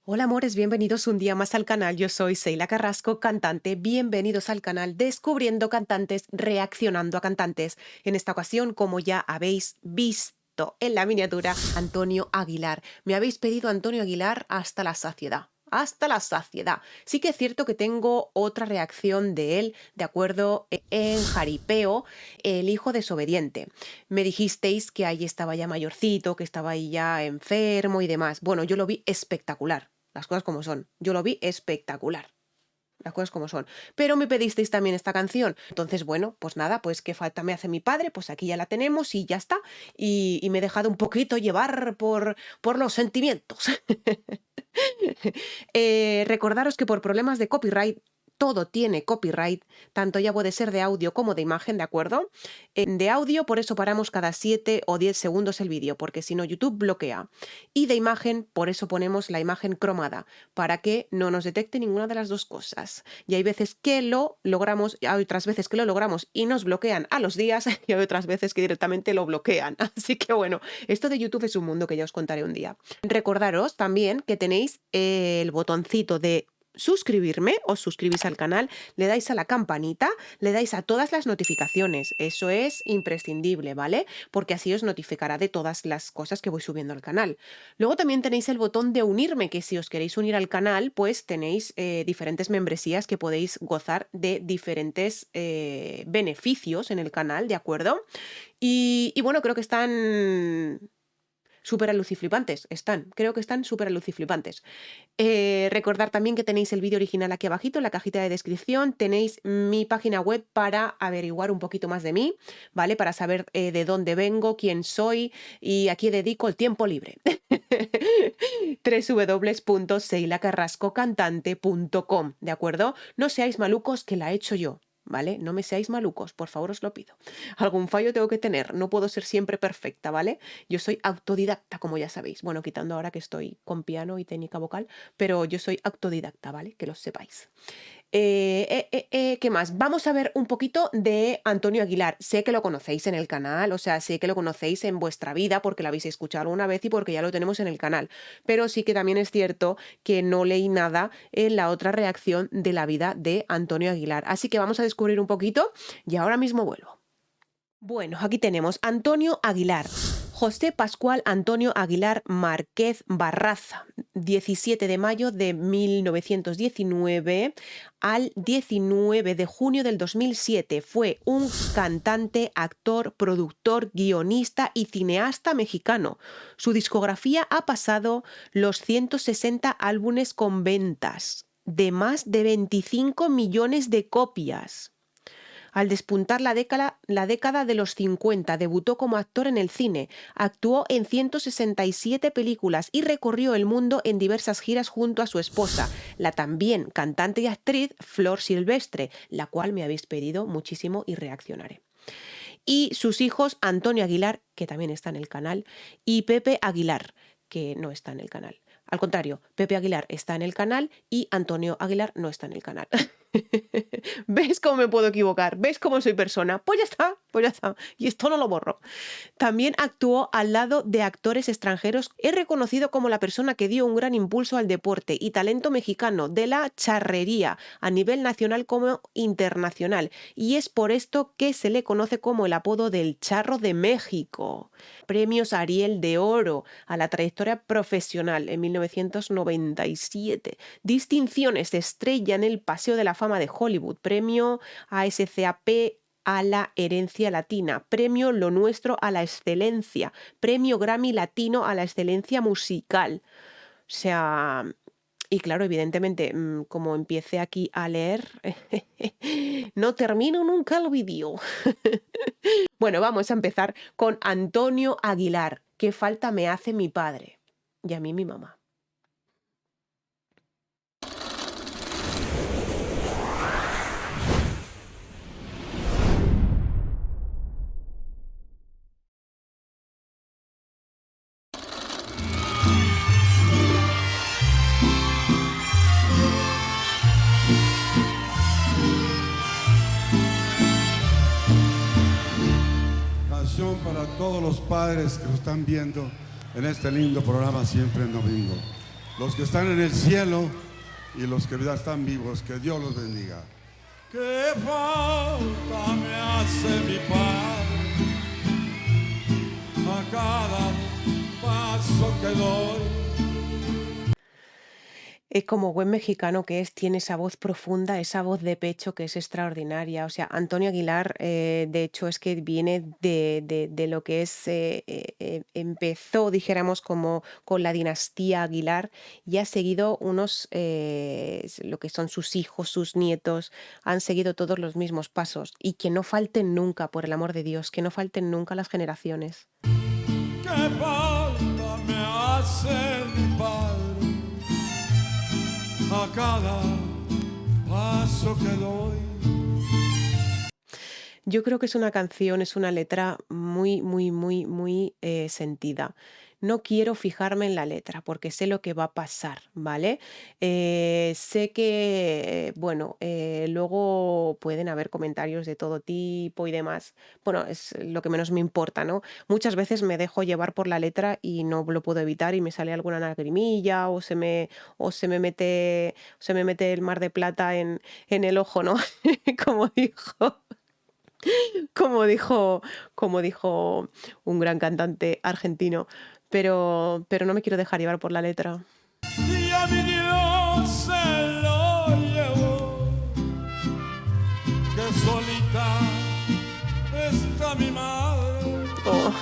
Hola amores, bienvenidos un día más al canal. Yo soy Seila Carrasco, cantante. Bienvenidos al canal Descubriendo Cantantes, Reaccionando a Cantantes. En esta ocasión, como ya habéis visto en la miniatura, Antonio Aguilar. Me habéis pedido Antonio Aguilar hasta la saciedad. Hasta la saciedad. Sí que es cierto que tengo otra reacción de él, de acuerdo, en Jaripeo, el hijo desobediente. Me dijisteis que ahí estaba ya mayorcito, que estaba ahí ya enfermo y demás. Bueno, yo lo vi espectacular. Las cosas como son. Yo lo vi espectacular. Las cosas como son. Pero me pedisteis también esta canción. Entonces, bueno, pues nada, pues qué falta me hace mi padre, pues aquí ya la tenemos y ya está. Y me he dejado un poquito llevar por los sentimientos. Recordaros que por problemas de copyright, todo tiene copyright, tanto ya puede ser de audio como de imagen, ¿de acuerdo? De audio, por eso paramos cada 7 o 10 segundos el vídeo, porque si no YouTube bloquea. Y de imagen, por eso ponemos la imagen cromada, para que no nos detecte ninguna de las dos cosas. Y hay veces que lo logramos, hay otras veces que lo logramos y nos bloquean a los días, y hay otras veces que directamente lo bloquean. Así que bueno, esto de YouTube es un mundo que ya os contaré un día. Recordaros también que tenéis el botoncito de suscribirme, os suscribís al canal, le dais a la campanita, le dais a todas las notificaciones. Eso es imprescindible, ¿vale? Porque así os notificará de todas las cosas que voy subiendo al canal. Luego también tenéis el botón de unirme, que si os queréis unir al canal, pues tenéis diferentes membresías que podéis gozar de diferentes beneficios en el canal, ¿de acuerdo? Y bueno, creo que están súper aluciflipantes, creo que están súper aluciflipantes. Recordar también que tenéis el vídeo original aquí abajito en la cajita de descripción, tenéis mi página web para averiguar un poquito más de mí, ¿vale? Para saber de dónde vengo, quién soy y a qué dedico el tiempo libre. www.seilacarrascocantante.com, ¿de acuerdo? No seáis malucos que la he hecho yo. ¿Vale? No me seáis malucos, por favor os lo pido. Algún fallo tengo que tener, no puedo ser siempre perfecta, ¿vale? Yo soy autodidacta, como ya sabéis. Bueno, quitando ahora que estoy con piano y técnica vocal, pero yo soy autodidacta, ¿vale? Que lo sepáis. ¿Qué más? Vamos a ver un poquito de Antonio Aguilar. Sé que lo conocéis en el canal, o sea, sé que lo conocéis en vuestra vida porque lo habéis escuchado alguna vez y porque ya lo tenemos en el canal. Pero sí que también es cierto que no leí nada en la otra reacción de la vida de Antonio Aguilar. Así que vamos a descubrir un poquito y ahora mismo vuelvo. Bueno, aquí tenemos Antonio Aguilar. José Pascual Antonio Aguilar Márquez Barraza, 17 de mayo de 1919 al 19 de junio del 2007. Fue un cantante, actor, productor, guionista y cineasta mexicano. Su discografía ha pasado los 160 álbumes con ventas de más de 25 millones de copias. Al despuntar la década de los 50, debutó como actor en el cine, actuó en 167 películas y recorrió el mundo en diversas giras junto a su esposa, la también cantante y actriz Flor Silvestre, la cual me habéis pedido muchísimo y reaccionaré. Y sus hijos Antonio Aguilar, que también está en el canal, y Pepe Aguilar, que no está en el canal. Al contrario, Pepe Aguilar está en el canal y Antonio Aguilar no está en el canal. ¿Ves cómo me puedo equivocar? ¿Ves cómo soy persona? Pues ya está, pues ya está. Y esto no lo borro. También actuó al lado de actores extranjeros. Es reconocido como la persona que dio un gran impulso al deporte y talento mexicano de la charrería a nivel nacional como internacional. Y es por esto que se le conoce como el apodo del Charro de México. Premios Ariel de Oro a la trayectoria profesional en 1997. Distinciones de estrella en el Paseo de la Fama de Hollywood. Premio ASCAP a la herencia latina, premio Lo Nuestro a la excelencia, premio Grammy Latino a la excelencia musical. O sea, y claro, evidentemente, como empiece aquí a leer, no termino nunca el vídeo. Bueno, vamos a empezar con Antonio Aguilar. ¿Qué falta me hace mi padre? Y a mí mi mamá. Canción para todos los padres que nos están viendo en este lindo programa Siempre en Domingo. los que están en el cielo y los que ya están vivos. Que Dios los bendiga. ¿Qué falta me hace mi Padre a cada paso que doy? Como buen mexicano que es, tiene esa voz profunda, esa voz de pecho que es extraordinaria. O sea, Antonio Aguilar, de hecho, es que viene de lo que es, empezó, dijéramos, como con la dinastía Aguilar y ha seguido lo que son sus hijos, sus nietos, han seguido todos los mismos pasos y que no falten nunca, por el amor de Dios, que no falten nunca las generaciones. ¿Qué falta me hace mi Padre a cada paso que doy? Yo creo que es una canción, es una letra muy, muy, muy, muy sentida. No quiero fijarme en la letra porque sé lo que va a pasar, ¿vale? Sé que, bueno, luego pueden haber comentarios de todo tipo y demás. Bueno, es lo que menos me importa, ¿no? Muchas veces me dejo llevar por la letra y no lo puedo evitar y me sale alguna lagrimilla o se me mete el mar de plata en el ojo, ¿no? Como dijo. Como dijo como dijo un gran cantante argentino, pero no me quiero dejar llevar por la letra. Y a mi Dios se lo llevó, que solita está mi madre. Oh,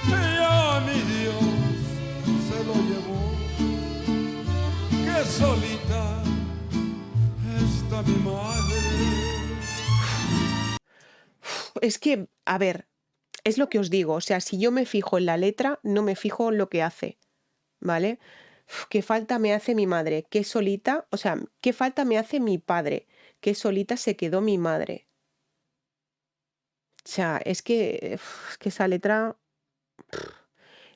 Y a mi Dios se lo llevó, que solita está mi madre. es que, a ver, es lo que os digo, o sea, si yo me fijo en la letra, no me fijo en lo que hace, ¿vale? Qué falta me hace mi madre, qué solita, o sea, qué falta me hace mi padre, qué solita se quedó mi madre. O sea, es que esa letra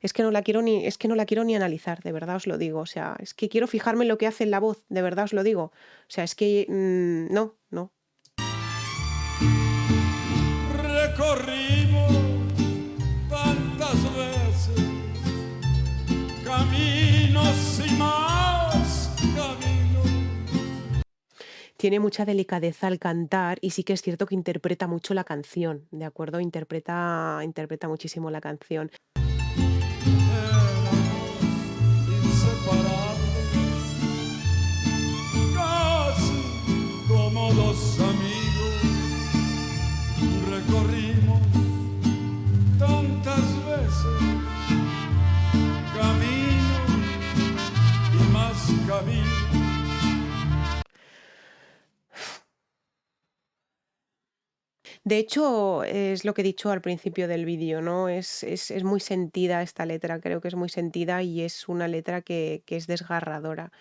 es que no la quiero ni analizar, de verdad os lo digo. O sea, es que quiero fijarme en lo que hace en la voz, de verdad os lo digo. O sea, es que no, no. Recorrimos tantas veces caminos y más caminos. Tiene mucha delicadeza al cantar y sí que es cierto que interpreta mucho la canción, ¿de acuerdo? Interpreta muchísimo la canción. Éramos inseparables, casi como dos amigos. Recorrimos tantas veces caminos y más caminos. De hecho, es lo que he dicho al principio del vídeo, ¿no? Es muy sentida esta letra, creo que es muy sentida y es una letra que es desgarradora.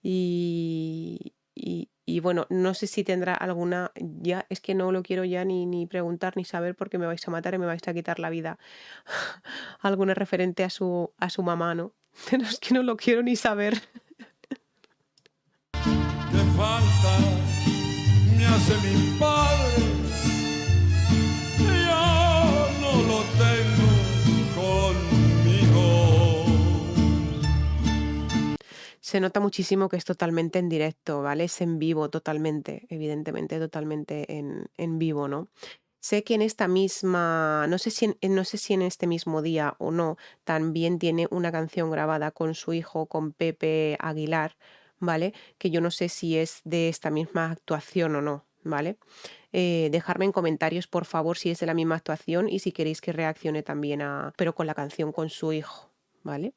Y bueno, no sé si tendrá alguna, ya es que no lo quiero ya ni preguntar ni saber porque me vais a matar y me vais a quitar la vida. Alguna referente a su mamá, ¿no? Pero es que no lo quiero ni saber. ¿Qué falta me hace mi padre? Yo no lo tengo conmigo. Se nota muchísimo que es totalmente en directo, ¿vale? Es en vivo totalmente, evidentemente totalmente en vivo, ¿no? Sé que en esta misma, no sé si en este mismo día o no, también tiene una canción grabada con su hijo, con Pepe Aguilar, ¿vale? Que yo no sé si es de esta misma actuación o no, ¿vale? Dejarme en comentarios, por favor, si es de la misma actuación y si queréis que reaccione también pero con la canción con su hijo, ¿vale?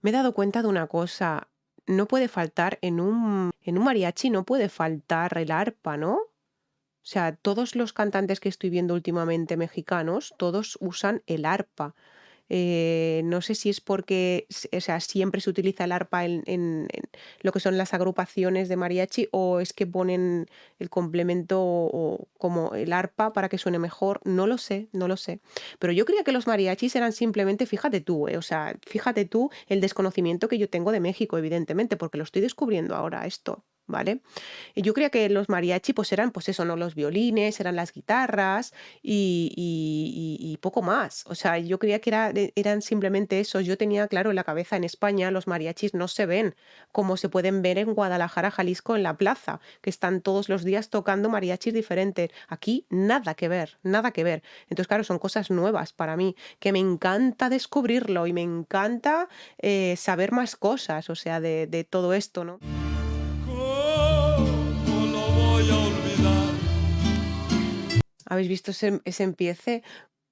Me he dado cuenta de una cosa, no puede faltar en un mariachi, no puede faltar el arpa, ¿no? O sea, todos los cantantes que estoy viendo últimamente mexicanos, todos usan el arpa. No sé si es porque, o sea, siempre se utiliza el arpa en lo que son las agrupaciones de mariachi o es que ponen el complemento o como el arpa para que suene mejor. No lo sé, no lo sé. Pero yo creía que los mariachis eran simplemente, fíjate tú, o sea, fíjate tú el desconocimiento que yo tengo de México, evidentemente, porque lo estoy descubriendo ahora esto. ¿vale? Y yo creía que los mariachi, pues eran, pues eso, ¿no? Los violines, eran las guitarras y poco más. O sea, yo creía que eran simplemente eso. Yo tenía, claro, en la cabeza en España los mariachis no se ven como se pueden ver en Guadalajara, Jalisco, en la plaza, que están todos los días tocando mariachis diferentes. Aquí nada que ver, nada que ver. Entonces, claro, son cosas nuevas para mí, que me encanta descubrirlo y me encanta saber más cosas, o sea, de todo esto, ¿no? ¿Cómo lo voy a olvidar? ¿Habéis visto ese empiece?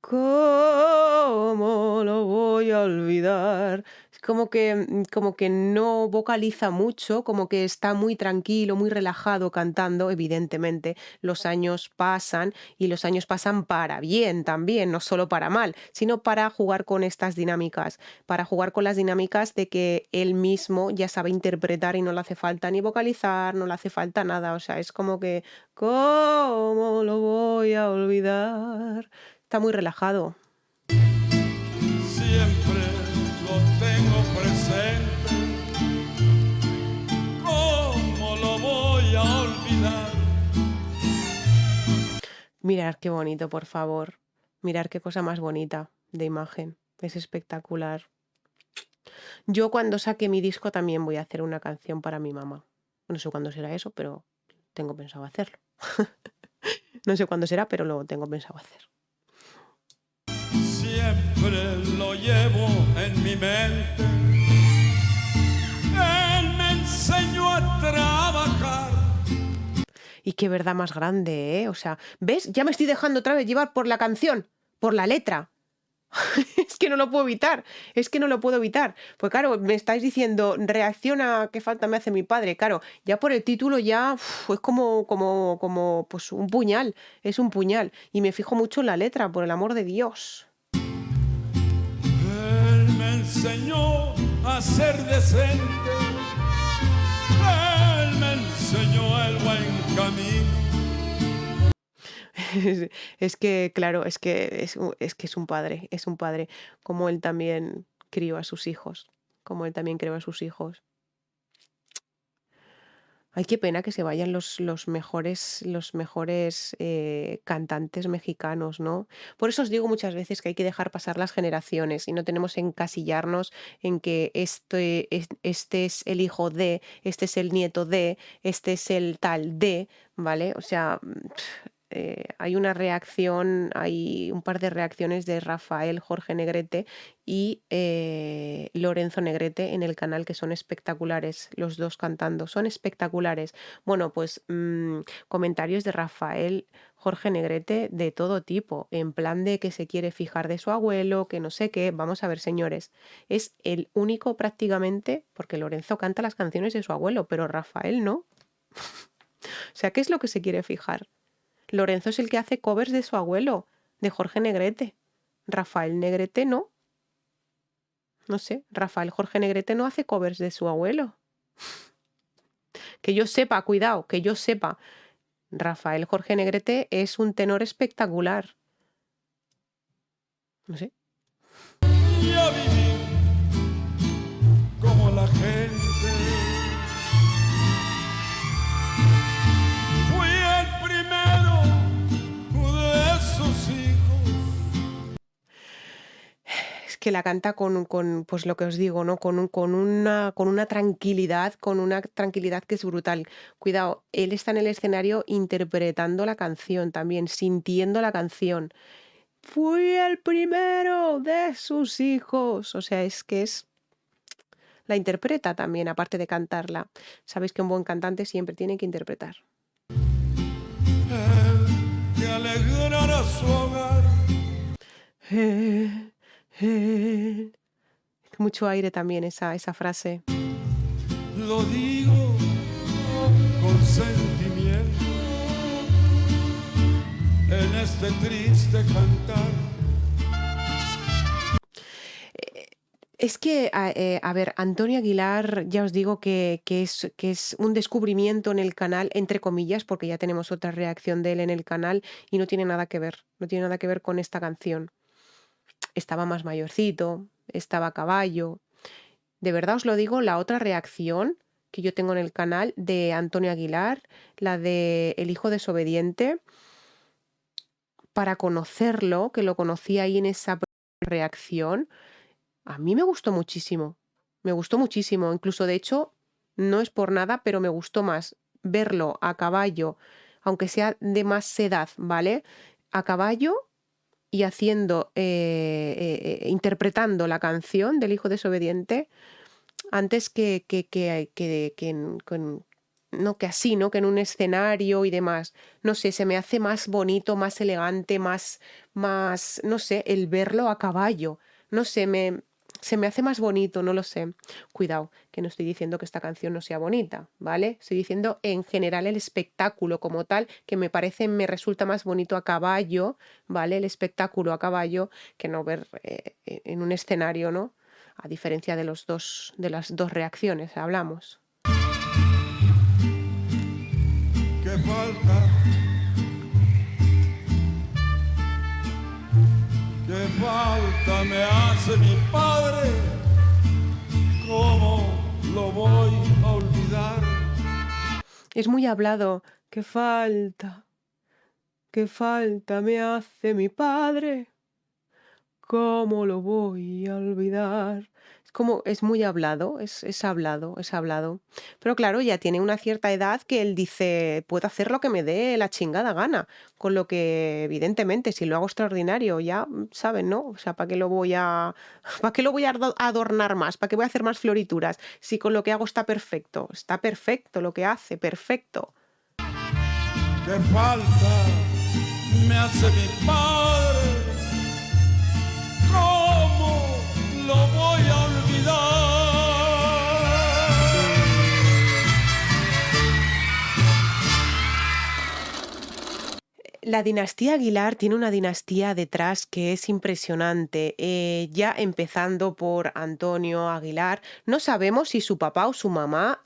¿Cómo lo voy a olvidar? Es como que no vocaliza mucho, como que está muy tranquilo, muy relajado cantando. Evidentemente, los años pasan y los años pasan para bien también, no solo para mal, sino para jugar con estas dinámicas, para jugar con las dinámicas de que él mismo ya sabe interpretar y no le hace falta ni vocalizar, no le hace falta nada. O sea, es como que, ¿cómo lo voy a olvidar? Está muy relajado. Siempre lo tengo presente. ¿Cómo lo voy a olvidar? Mirar qué bonito, por favor. Mirar qué cosa más bonita de imagen. Es espectacular. Yo cuando saque mi disco también voy a hacer una canción para mi mamá. No sé cuándo será eso, pero tengo pensado hacerlo. No sé cuándo será, pero lo tengo pensado hacer. Siempre lo llevo en mi mente. Él me enseñó a trabajar. Y qué verdad más grande, ¿eh? O sea, ¿ves? Ya me estoy dejando otra vez llevar por la canción, por la letra. Es que no lo puedo evitar, es que no lo puedo evitar. Pues claro, me estáis diciendo, reacciona, qué falta me hace mi padre. Claro, ya por el título ya es como, pues un puñal, es un puñal. Y me fijo mucho en la letra, por el amor de Dios. Él me enseñó a ser decente. Él me enseñó el buen camino. Es que, claro, es que es un padre, como él también crió a sus hijos, como él también crió a sus hijos. Ay, qué pena que se vayan los mejores cantantes mexicanos, ¿no? Por eso os digo muchas veces que hay que dejar pasar las generaciones y no tenemos que encasillarnos en que este es el hijo de, este es el nieto de, este es el tal de, ¿vale? O sea, hay una reacción, hay un par de reacciones de Rafael Jorge Negrete y Lorenzo Negrete en el canal que son espectaculares, los dos cantando, son espectaculares. Bueno, pues comentarios de Rafael Jorge Negrete de todo tipo, en plan de que se quiere fijar de su abuelo, que no sé qué. Vamos a ver, señores, es el único prácticamente, porque Lorenzo canta las canciones de su abuelo, pero Rafael no. O sea, ¿qué es lo que se quiere fijar? Lorenzo es el que hace covers de su abuelo, de Jorge Negrete. Rafael Negrete no. No sé, Rafael Jorge Negrete no hace covers de su abuelo. Que yo sepa, cuidado, que yo sepa. Rafael Jorge Negrete es un tenor espectacular. No sé. Y a vivir como la gente. Fui el primero de sus hijos. Es que la canta pues lo que os digo, ¿no? Con una tranquilidad que es brutal. Cuidado, él está en el escenario interpretando la canción también, sintiendo la canción. Fui el primero de sus hijos. O sea, es que es la interpreta también, aparte de cantarla. Sabéis que un buen cantante siempre tiene que interpretar. Que alegrará su hogar. Eh, eh. Mucho aire también esa frase. Lo digo con sentimiento en este triste cantar. Es que, a ver, Antonio Aguilar, ya os digo que es un descubrimiento en el canal, entre comillas, porque ya tenemos otra reacción de él en el canal y no tiene nada que ver, no tiene nada que ver con esta canción. Estaba más mayorcito, estaba a caballo. De verdad os lo digo, la otra reacción que yo tengo en el canal de Antonio Aguilar, la de El hijo desobediente, para conocerlo, que lo conocí ahí en esa reacción. A mí me gustó muchísimo, incluso de hecho, no es por nada, pero me gustó más verlo a caballo, aunque sea de más edad, ¿vale? A caballo y haciendo, interpretando la canción del hijo desobediente antes que no, que así, ¿no? Que en un escenario y demás. No sé, se me hace más bonito, más elegante, más, no sé, el verlo a caballo. No sé, se me hace más bonito, no lo sé. Cuidado, que no estoy diciendo que esta canción no sea bonita, ¿vale? Estoy diciendo en general el espectáculo como tal, que me resulta más bonito a caballo, ¿vale? El espectáculo a caballo que no ver en un escenario, ¿no? A diferencia de las dos reacciones, hablamos. ¿Qué falta? ¿Qué falta me hace mi padre? ¿Cómo lo voy a olvidar? Es muy hablado. Qué falta me hace mi padre. ¿Cómo lo voy a olvidar? Es como, es muy hablado, es hablado, es hablado. Pero claro, ya tiene una cierta edad que él dice, puedo hacer lo que me dé la chingada gana. Con lo que, evidentemente, si lo hago extraordinario, ya, ¿saben, no? O sea, ¿para qué lo voy a, ¿para qué lo voy a adornar más? ¿Para qué voy a hacer más florituras? Si con lo que hago está perfecto lo que hace, perfecto. ¿Qué falta me hace mi padre? ¿Cómo lo voy a olvidar? La dinastía Aguilar tiene una dinastía detrás que es impresionante. Ya empezando por Antonio Aguilar, no sabemos si su papá o su mamá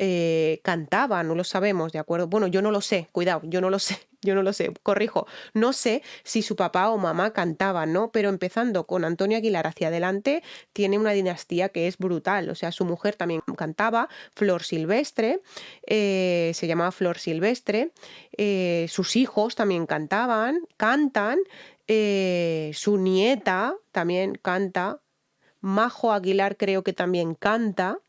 cantaba, no lo sabemos, ¿de acuerdo? Bueno, yo no lo sé, cuidado, yo no lo sé, yo no lo sé, corrijo, no sé si su papá o mamá cantaban, ¿no? Pero empezando con Antonio Aguilar hacia adelante, tiene una dinastía que es brutal, o sea, su mujer también cantaba, Flor Silvestre, se llamaba Flor Silvestre. Sus hijos también cantan, su nieta también canta, Majo Aguilar creo que también canta,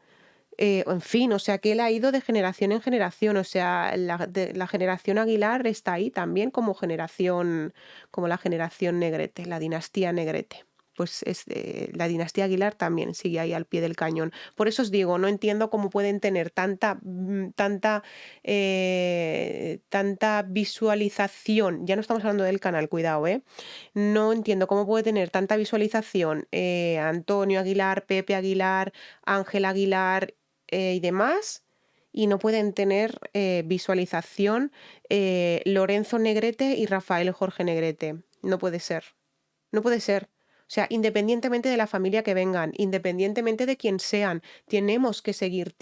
en fin, o sea que él ha ido de generación en generación, o sea, la generación Aguilar está ahí también como generación, como la generación Negrete, la dinastía Negrete. Pues la dinastía Aguilar también sigue ahí al pie del cañón. Por eso os digo, no entiendo cómo pueden tener tanta visualización. Ya no estamos hablando del canal, cuidado, ¿eh? No entiendo cómo puede tener tanta visualización Antonio Aguilar, Pepe Aguilar, Ángel Aguilar y demás, y no pueden tener visualización Lorenzo Negrete y Rafael Jorge Negrete. No puede ser. No puede ser. O sea, independientemente de la familia que vengan, independientemente de quién sean, tienen que seguir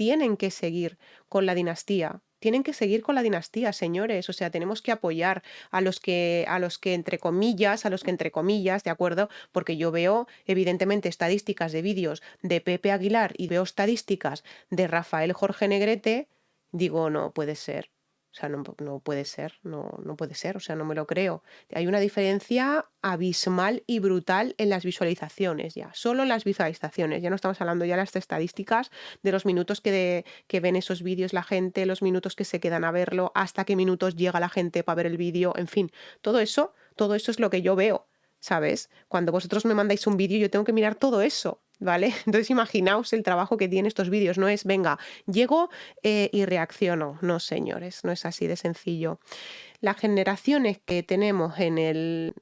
con la dinastía. Tienen que seguir con la dinastía, señores. O sea, tenemos que apoyar a los que entre comillas, ¿de acuerdo? Porque yo veo, evidentemente, estadísticas de vídeos de Pepe Aguilar y veo estadísticas de Rafael Jorge Negrete, digo, no puede ser. O sea, no puede ser, no puede ser, o sea, no me lo creo. Hay una diferencia abismal y brutal en las visualizaciones ya, solo en las visualizaciones, ya no estamos hablando ya de las estadísticas de los minutos que ven esos vídeos la gente, los minutos que se quedan a verlo, hasta qué minutos llega la gente para ver el vídeo, en fin, todo eso es lo que yo veo, ¿sabes? Cuando vosotros me mandáis un vídeo yo tengo que mirar todo eso. ¿Vale? Entonces imaginaos el trabajo que tienen estos vídeos, no es, venga, llego y reacciono, no señores, no es así de sencillo. Las generaciones que tenemos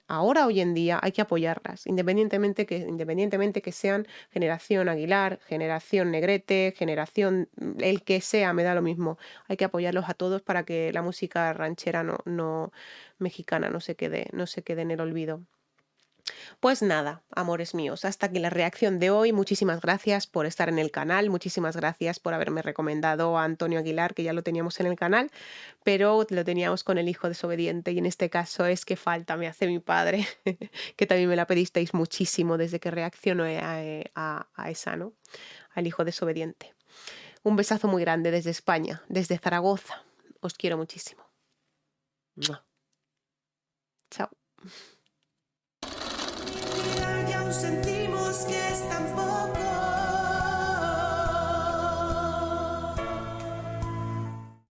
ahora, hoy en día, hay que apoyarlas, independientemente que sean generación Aguilar, generación Negrete, generación, el que sea, me da lo mismo. Hay que apoyarlos a todos para que la música ranchera mexicana no se quede en el olvido. Pues nada, amores míos, hasta aquí la reacción de hoy. Muchísimas gracias por estar en el canal, muchísimas gracias por haberme recomendado a Antonio Aguilar, que ya lo teníamos en el canal, pero lo teníamos con El hijo desobediente y en este caso es que falta me hace mi padre, que también me la pedisteis muchísimo desde que reaccioné a esa, ¿no? Al hijo desobediente. Un besazo muy grande desde España, desde Zaragoza. Os quiero muchísimo. Mua. Chao.